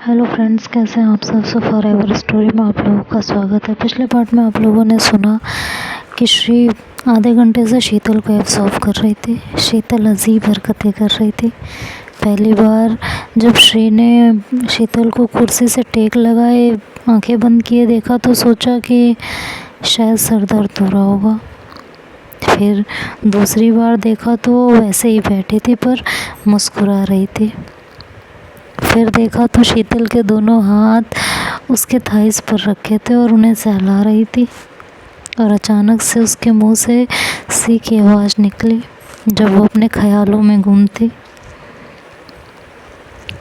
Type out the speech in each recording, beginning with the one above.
Hello friends, कैसे हैं आप सब। फॉरएवर स्टोरी में आप लोगों का स्वागत है। पिछले पार्ट में आप लोगों ने सुना कि श्री आधे घंटे से शीतल को एब्जॉर्व कर रही थी। शीतल अजीब हरकतें कर रही थी। पहली बार जब श्री ने शीतल को कुर्सी से टेक लगाए आंखें बंद किए देखा तो सोचा कि शायद सर दर्द हो रहा होगा। फिर दूसरी बार देखा तो वैसे ही बैठी थी पर मुस्कुरा रही थी। फिर देखा तो शीतल के दोनों हाथ उसके थाइस पर रखे थे और उन्हें सहला रही थी। और अचानक से उसके मुंह से सी की आवाज़ निकली जब वो अपने ख्यालों में गुम थी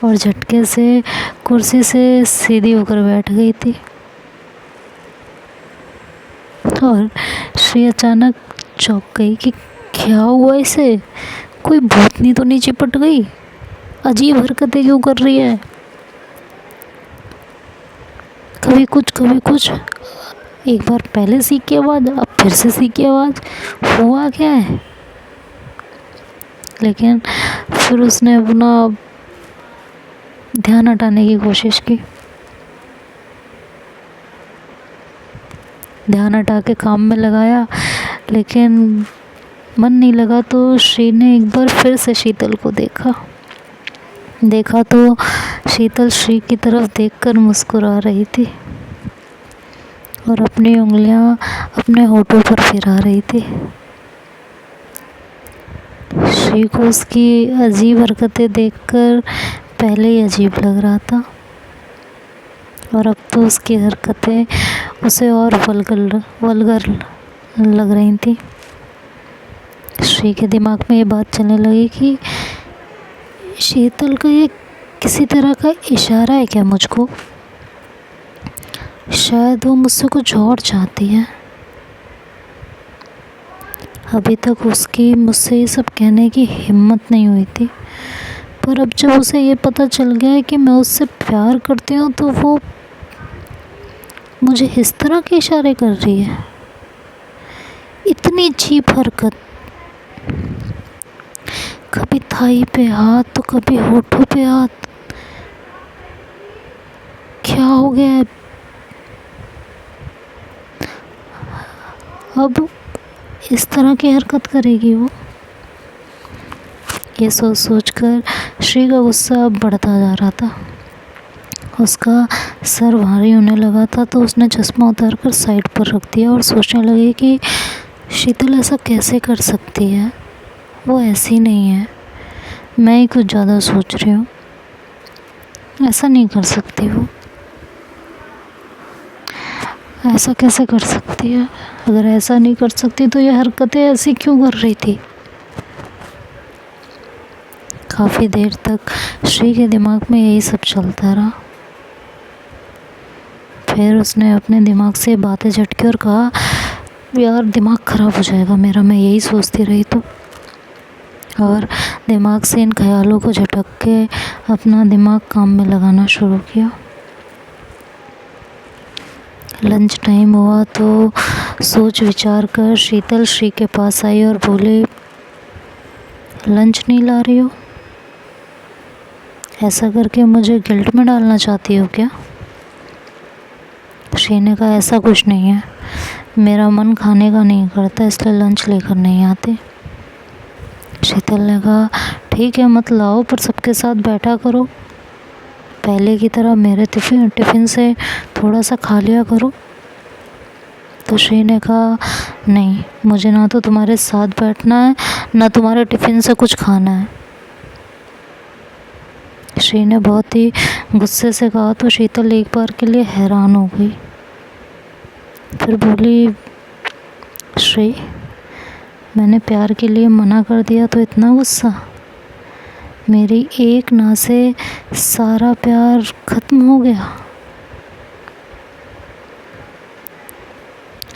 और झटके से कुर्सी से सीधी होकर बैठ गई थी। और श्री अचानक चौंक गई कि क्या हुआ इसे, कोई भूतनी तो नहीं चिपट गई, अजीब हरकतें क्यों कर रही है, कभी कुछ। एक बार पहले सी की आवाज़, अब फिर से सी की आवाज़, हुआ क्या है। लेकिन फिर उसने अपना ध्यान हटाने की कोशिश की, ध्यान हटा के काम में लगाया, लेकिन मन नहीं लगा। तो श्री ने एक बार फिर से शीतल को देखा तो शीतल श्री की तरफ देखकर मुस्कुरा रही थी और अपनी उंगलियां अपने होठों पर फिरा रही थी। श्री को उसकी अजीब हरकतें देखकर पहले ही अजीब लग रहा था और अब तो उसकी हरकतें उसे और वल्गर लग रही थी। श्री के दिमाग में ये बात चलने लगी कि शीतल का ये किसी तरह का इशारा है क्या मुझको, शायद वो मुझसे कुछ और चाहती है। अभी तक उसकी मुझसे ये सब कहने की हिम्मत नहीं हुई थी, पर अब जब उसे ये पता चल गया है कि मैं उससे प्यार करती हूँ तो वो मुझे इस तरह के इशारे कर रही है। इतनी चीप हरकत, कभी थाई पे हाथ तो कभी होठों पे हाथ, क्या हो गया है अब इस तरह की हरकत करेगी वो। ये सोच कर श्री का गुस्सा अब बढ़ता जा रहा था। उसका सर भारी होने लगा था तो उसने चश्मा उतार कर साइड पर रख दिया और सोचने लगी कि शीतल ऐसा कैसे कर सकती है, वो ऐसी नहीं है, मैं ही कुछ ज़्यादा सोच रही हूँ, ऐसा नहीं कर सकती वो, ऐसा कैसे कर सकती है। अगर ऐसा नहीं कर सकती तो ये हरकतें ऐसी क्यों कर रही थी। काफ़ी देर तक श्री के दिमाग में यही सब चलता रहा। फिर उसने अपने दिमाग से बातें झटकी और कहा, यार दिमाग ख़राब हो जाएगा मेरा, मैं यही सोचती रही तो। और दिमाग से इन ख्यालों को झटक के अपना दिमाग काम में लगाना शुरू किया। लंच टाइम हुआ तो सोच विचार कर शीतल श्री के पास आई और बोली, लंच नहीं ला रही हो, ऐसा करके मुझे गिल्ट में डालना चाहती हो क्या। श्री ने कहा, ऐसा कुछ नहीं है, मेरा मन खाने का नहीं करता इसलिए लंच लेकर नहीं आते। शीतल ने कहा, ठीक है मत लाओ, पर सबके साथ बैठा करो, पहले की तरह मेरे टिफ़िन से थोड़ा सा खा लिया करो। तो श्री ने कहा, नहीं, मुझे ना तो तुम्हारे साथ बैठना है ना तुम्हारे टिफ़िन से कुछ खाना है। श्री ने बहुत ही गुस्से से कहा तो शीतल एक बार के लिए हैरान हो गई। फिर बोली, श्री मैंने प्यार के लिए मना कर दिया तो इतना गुस्सा, मेरी एक ना से सारा प्यार ख़त्म हो गया,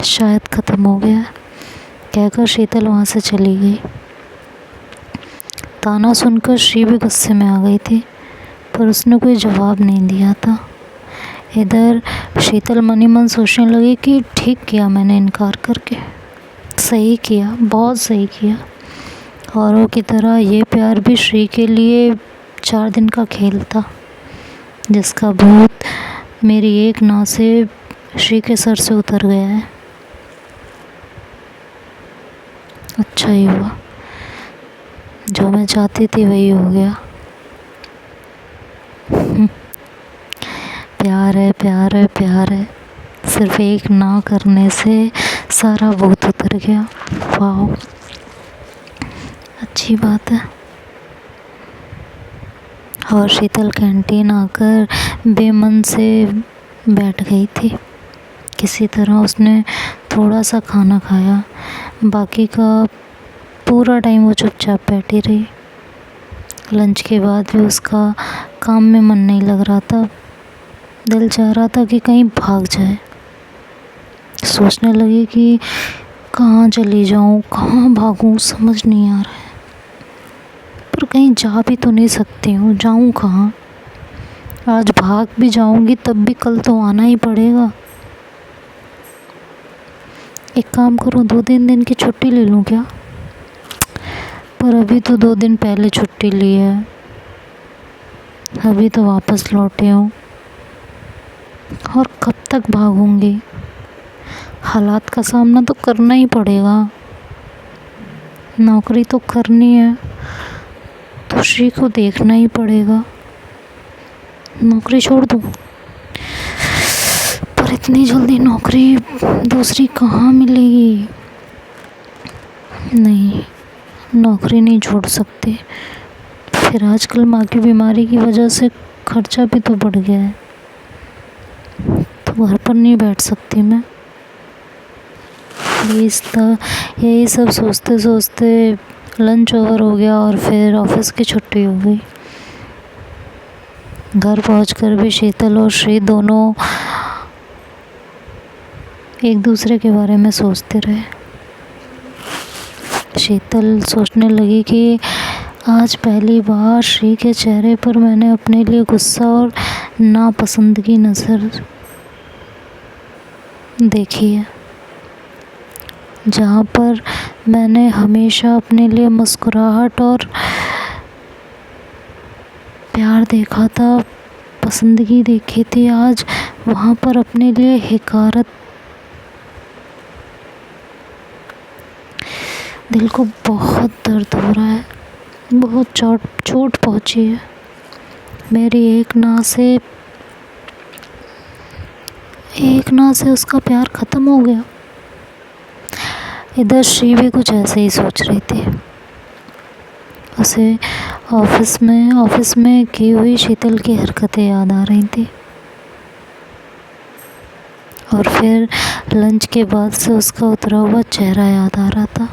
शायद ख़त्म हो गया, कहकर शीतल वहाँ से चली गई। ताना सुनकर श्री भी गुस्से में आ गई थी पर उसने कोई जवाब नहीं दिया था। इधर शीतल मन ही मन सोचने लगी कि ठीक किया मैंने इनकार करके, सही किया, बहुत सही किया। औरों की तरह ये प्यार भी श्री के लिए 4 दिन का खेल था, जिसका भूत मेरी एक नाव से श्री के सर से उतर गया है। अच्छा ही हुआ, जो मैं चाहती थी वही हो गया। प्यार है, प्यार है, प्यार है, सिर्फ एक ना करने से सारा भूत उतर गया। वाह, अच्छी बात है। और शीतल कैंटीन आकर बेमन से बैठ गई थी। किसी तरह उसने थोड़ा सा खाना खाया, बाकी का पूरा टाइम वो चुपचाप बैठी रही। लंच के बाद भी उसका काम में मन नहीं लग रहा था। दिल चाह रहा था कि कहीं भाग जाए। सोचने लगी कि कहाँ चली जाऊँ, कहाँ भागूँ, समझ नहीं आ रहा है। पर कहीं जा भी तो नहीं सकती हूँ, जाऊँ कहाँ? आज भाग भी जाऊँगी तब भी कल तो आना ही पड़ेगा। एक काम करूँ, 2-3 दिन की छुट्टी ले लूँ क्या? पर अभी तो 2 दिन पहले छुट्टी ली है, अभी तो वापस लौटे हूँ और कब तक भागूंगी? हालात का सामना तो करना ही पड़ेगा। नौकरी तो करनी है तो श्री को देखना ही पड़ेगा। नौकरी छोड़ दूँ, पर इतनी जल्दी नौकरी दूसरी कहाँ मिलेगी? नहीं, नौकरी नहीं छोड़ सकती। फिर आजकल माँ की बीमारी की वजह से खर्चा भी तो बढ़ गया है, तो घर पर नहीं बैठ सकती मैं। यही सब सोचते सोचते लंच ओवर हो गया और फिर ऑफिस की छुट्टी हो गई। घर पहुंचकर भी शीतल और श्री दोनों एक दूसरे के बारे में सोचते रहे। शीतल सोचने लगी कि आज पहली बार श्री के चेहरे पर मैंने अपने लिए गुस्सा और नापसंदगी नज़र देखी है। जहाँ पर मैंने हमेशा अपने लिए मुस्कुराहट और प्यार देखा था, पसंदगी देखी थी, आज वहाँ पर अपने लिए हिकारत। दिल को बहुत दर्द हो रहा है, बहुत चोट पहुँची है। मेरी एक ना से उसका प्यार ख़त्म हो गया। इधर श्री भी कुछ ऐसे ही सोच रही थी। उसे ऑफिस में की हुई शीतल की हरकतें याद आ रही थी और फिर लंच के बाद से उसका उतरा हुआ चेहरा याद आ रहा था।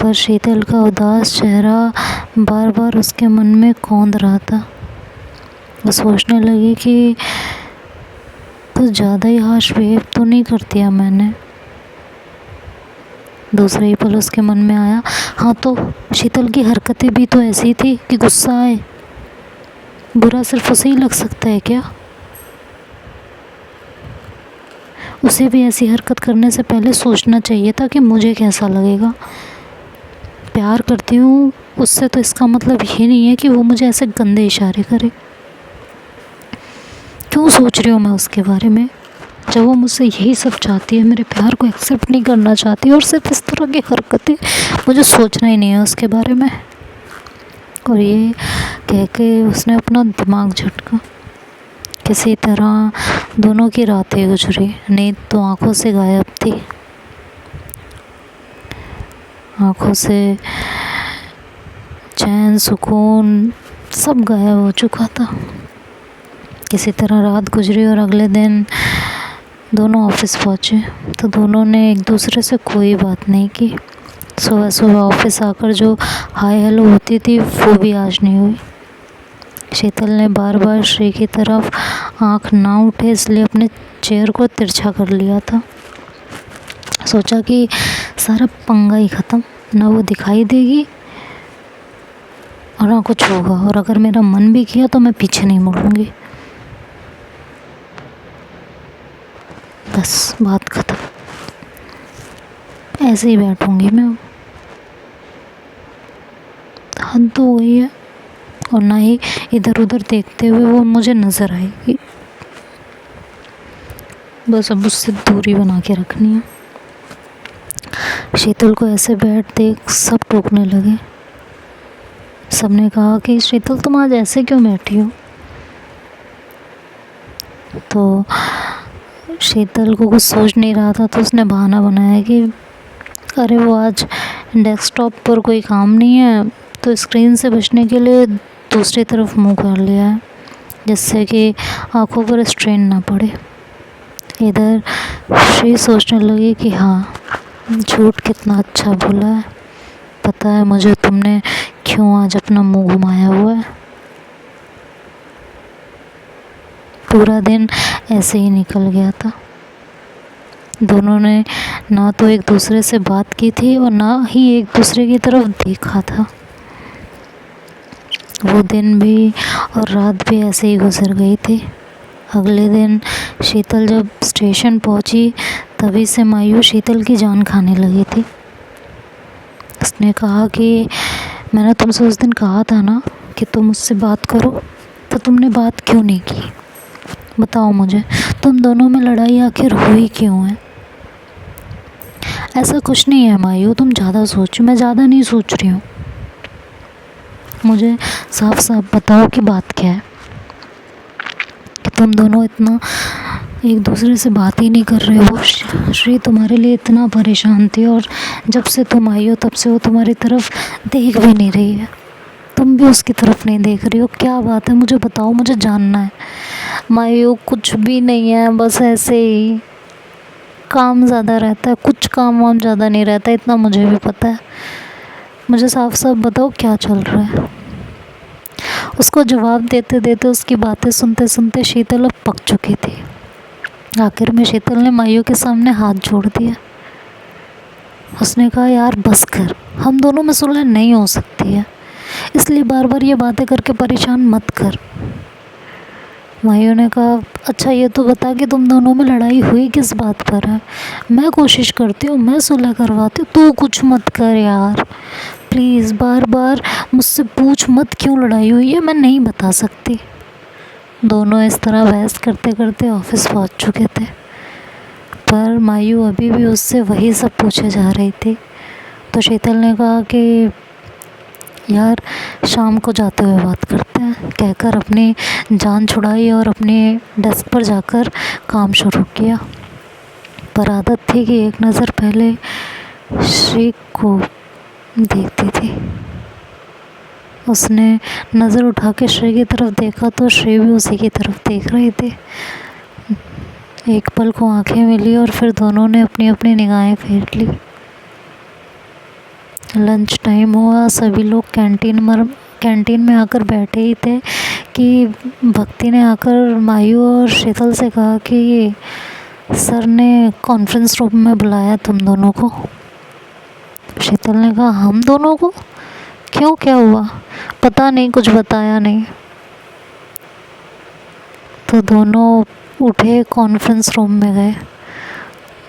पर शीतल का उदास चेहरा बार बार उसके मन में कौंध रहा था। वो सोचने लगी कि कुछ ज़्यादा ही हार्श बिहेव तो नहीं कर दिया मैंने। दूसरे ही पल उसके मन में आया, हाँ तो शीतल की हरकतें भी तो ऐसी थी कि गुस्सा आए। बुरा सिर्फ उसे ही लग सकता है क्या? उसे भी ऐसी हरकत करने से पहले सोचना चाहिए था कि मुझे कैसा लगेगा। प्यार करती हूँ उससे तो इसका मतलब ये नहीं है कि वो मुझे ऐसे गंदे इशारे करे। क्यों सोच रही हूँ मैं उसके बारे में, जब वो मुझसे यही सब चाहती है, मेरे प्यार को एक्सेप्ट नहीं करना चाहती और सिर्फ इस तरह की हरकतें, मुझे सोचना ही नहीं है उसके बारे में। और ये कह के उसने अपना दिमाग झटका। किसी तरह दोनों की रातें गुजरी। नींद तो आंखों से गायब थी, आंखों से चैन सुकून सब गायब हो चुका था। किसी तरह रात गुजरी और अगले दिन दोनों ऑफिस पहुँचे तो दोनों ने एक दूसरे से कोई बात नहीं की। सुबह सुबह ऑफिस आकर जो हाय हेलो होती थी वो भी आज नहीं हुई। शीतल ने बार बार श्री की तरफ आंख ना उठे इसलिए अपने चेयर को तिरछा कर लिया था। सोचा कि सारा पंगा ही ख़त्म, ना वो दिखाई देगी और ना कुछ होगा, और अगर मेरा मन भी किया तो मैं पीछे नहीं मुड़ूंगी। बस बात ख़त्म, ऐसे ही बैठूंगी मैं। हद हो गई है, और ना ही इधर उधर देखते हुए वो मुझे नज़र आएगी। बस अब उससे दूरी बना के रखनी है। शीतल को ऐसे बैठ देख सब टोकने लगे। सबने कहा कि शीतल तुम आज ऐसे क्यों बैठी हो? तो शीतल को कुछ सोच नहीं रहा था, तो उसने बहाना बनाया कि अरे वो आज डेस्कटॉप पर कोई काम नहीं है, तो स्क्रीन से बचने के लिए दूसरी तरफ मुंह कर लिया है, जिससे कि आंखों पर स्ट्रेन ना पड़े। इधर श्री सोचने लगी कि हाँ, झूठ कितना अच्छा बोला है, पता है मुझे तुमने क्यों आज अपना मुंह घुमाया हुआ है। पूरा दिन ऐसे ही निकल गया था। दोनों ने ना तो एक दूसरे से बात की थी और ना ही एक दूसरे की तरफ देखा था। वो दिन भी और रात भी ऐसे ही गुजर गई थी। अगले दिन शीतल जब स्टेशन पहुंची, तभी से मायू शीतल की जान खाने लगी थी। उसने कहा कि मैंने तुमसे उस दिन कहा था ना कि तुम मुझसे बात करो, तो तुमने बात क्यों नहीं की? बताओ मुझे, तुम दोनों में लड़ाई आखिर हुई क्यों है? ऐसा कुछ नहीं है मायू, तुम ज़्यादा सोचो। मैं ज़्यादा नहीं सोच रही हूँ, मुझे साफ साफ बताओ कि बात क्या है, कि तुम दोनों इतना एक दूसरे से बात ही नहीं कर रहे हो। श्री तुम्हारे लिए इतना परेशान थी, और जब से तुम आई हो तब से वो तुम्हारी तरफ देख भी नहीं रही है। तुम भी उसकी तरफ नहीं देख रही हो। क्या बात है, मुझे बताओ, मुझे जानना है। मायू कुछ भी नहीं है, बस ऐसे ही काम ज़्यादा रहता है, कुछ काम वाम ज़्यादा नहीं रहता, इतना मुझे भी पता है। मुझे साफ साफ बताओ क्या चल रहा है। उसको जवाब देते देते, उसकी बातें सुनते सुनते शीतल अब पक चुकी थी। आखिर में शीतल ने मायू के सामने हाथ जोड़ दिया। उसने कहा यार बस कर, हम दोनों में सुलह नहीं हो सकती है, इसलिए बार बार ये बातें करके परेशान मत कर। मायू ने कहा अच्छा ये तो बता कि तुम दोनों में लड़ाई हुई किस बात पर है। मैं कोशिश करती हूँ, मैं सुलह करवाती हूँ, तू कुछ मत कर यार प्लीज़। बार बार मुझसे पूछ मत क्यों लड़ाई हुई है, मैं नहीं बता सकती। दोनों इस तरह बहस करते करते ऑफिस पहुँच चुके थे, पर मायू अभी भी उससे वही सब पूछे जा रही थी। तो शीतल ने कहा कि यार शाम को जाते हुए बात करते हैं, कहकर अपनी जान छुड़ाई और अपने डेस्क पर जाकर काम शुरू किया। पर आदत थी कि एक नज़र पहले श्री को देखती थी। उसने नज़र उठा के श्री की तरफ देखा तो श्री भी उसी की तरफ देख रही थी। एक पल को आंखें मिली और फिर दोनों ने अपनी अपनी निगाहें फेर ली। लंच टाइम हुआ, सभी लोग कैंटीन में आकर बैठे ही थे कि भक्ति ने आकर मायू और शीतल से कहा कि सर ने कॉन्फ्रेंस रूम में बुलाया तुम दोनों को। शीतल ने कहा हम दोनों को? क्यों, क्या हुआ? पता नहीं, कुछ बताया नहीं। तो दोनों उठे, कॉन्फ्रेंस रूम में गए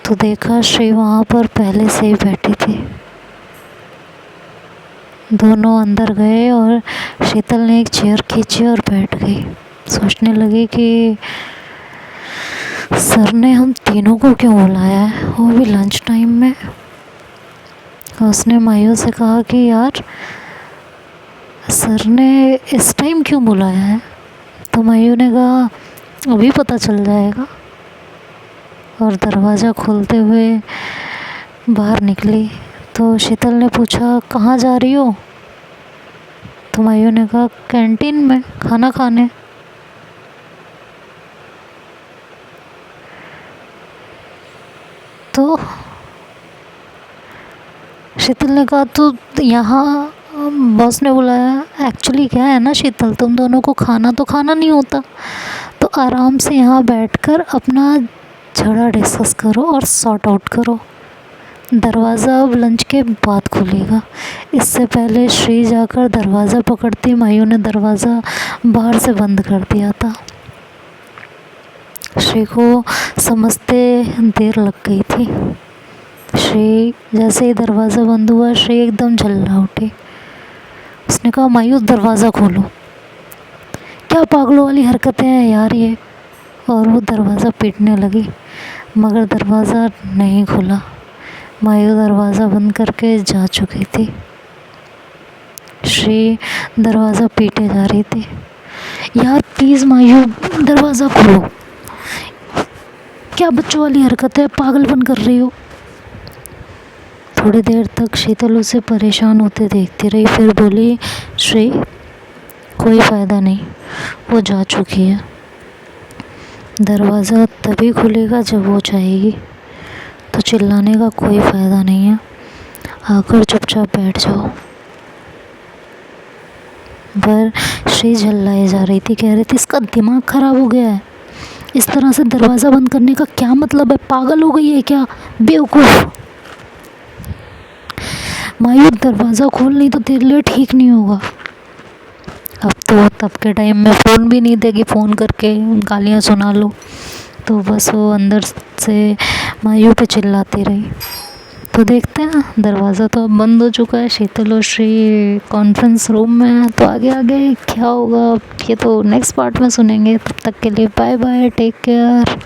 तो देखा श्री वहाँ पर पहले से ही बैठी थी। दोनों अंदर गए और शीतल ने एक चेयर खींची और बैठ गई। सोचने लगी कि सर ने हम तीनों को क्यों बुलाया है, वो भी लंच टाइम में। उसने मायू से कहा कि यार सर ने इस टाइम क्यों बुलाया है? तो मायू ने कहा अभी पता चल जाएगा, और दरवाज़ा खोलते हुए बाहर निकली। तो शीतल ने पूछा कहाँ जा रही हो? तो मायू ने कहा कैंटीन में खाना खाने। तो शीतल ने कहा तो यहाँ बॉस ने बुलाया। एक्चुअली क्या है ना शीतल, तुम दोनों को खाना तो खाना नहीं होता, तो आराम से यहाँ बैठकर अपना झगड़ा डिस्कस करो और सॉर्ट आउट करो। दरवाज़ा अब लंच के बाद खुलेगा। इससे पहले श्री जाकर दरवाज़ा पकड़ती, मायू ने दरवाज़ा बाहर से बंद कर दिया था। श्री को समझते देर लग गई थी। श्री जैसे ही दरवाज़ा बंद हुआ, श्री एकदम झल्ला उठी। उसने कहा मायू दरवाज़ा खोलो। क्या पागलों वाली हरकतें हैं यार ये। और वो दरवाज़ा पीटने लगी, मगर दरवाज़ा नहीं खुला। मायू दरवाज़ा बंद करके जा चुकी थी। श्री दरवाज़ा पीटे जा रही थी। यार प्लीज़ मायू दरवाज़ा खोलो, क्या बच्चों वाली हरकत है, पागलपन कर रही हो। थोड़ी देर तक शीतल उसे परेशान होते देखती रही, फिर बोली, श्री कोई फ़ायदा नहीं, वो जा चुकी है। दरवाज़ा तभी खुलेगा जब वो चाहेगी, तो चिल्लाने का कोई फ़ायदा नहीं है, आकर चुपचाप बैठ जाओ। पर श्री झल्लाए जा रही थी, कह रही थी इसका दिमाग ख़राब हो गया है, इस तरह से दरवाज़ा बंद करने का क्या मतलब है, पागल हो गई है क्या, बेवकूफ़। मायू दरवाज़ा खोल, नहीं तो तेरे लिए ठीक नहीं होगा। अब तो तब के टाइम में फ़ोन भी नहीं देगी, फ़ोन करके गालियाँ सुना लो। तो बस वो अंदर से मायू पे चिल्लाती रही। तो देखते हैं, दरवाज़ा तो अब बंद हो चुका है, शीतल और श्री कॉन्फ्रेंस रूम में है। तो आगे आगे क्या होगा ये तो नेक्स्ट पार्ट में सुनेंगे। तब तक के लिए बाय बाय, टेक केयर।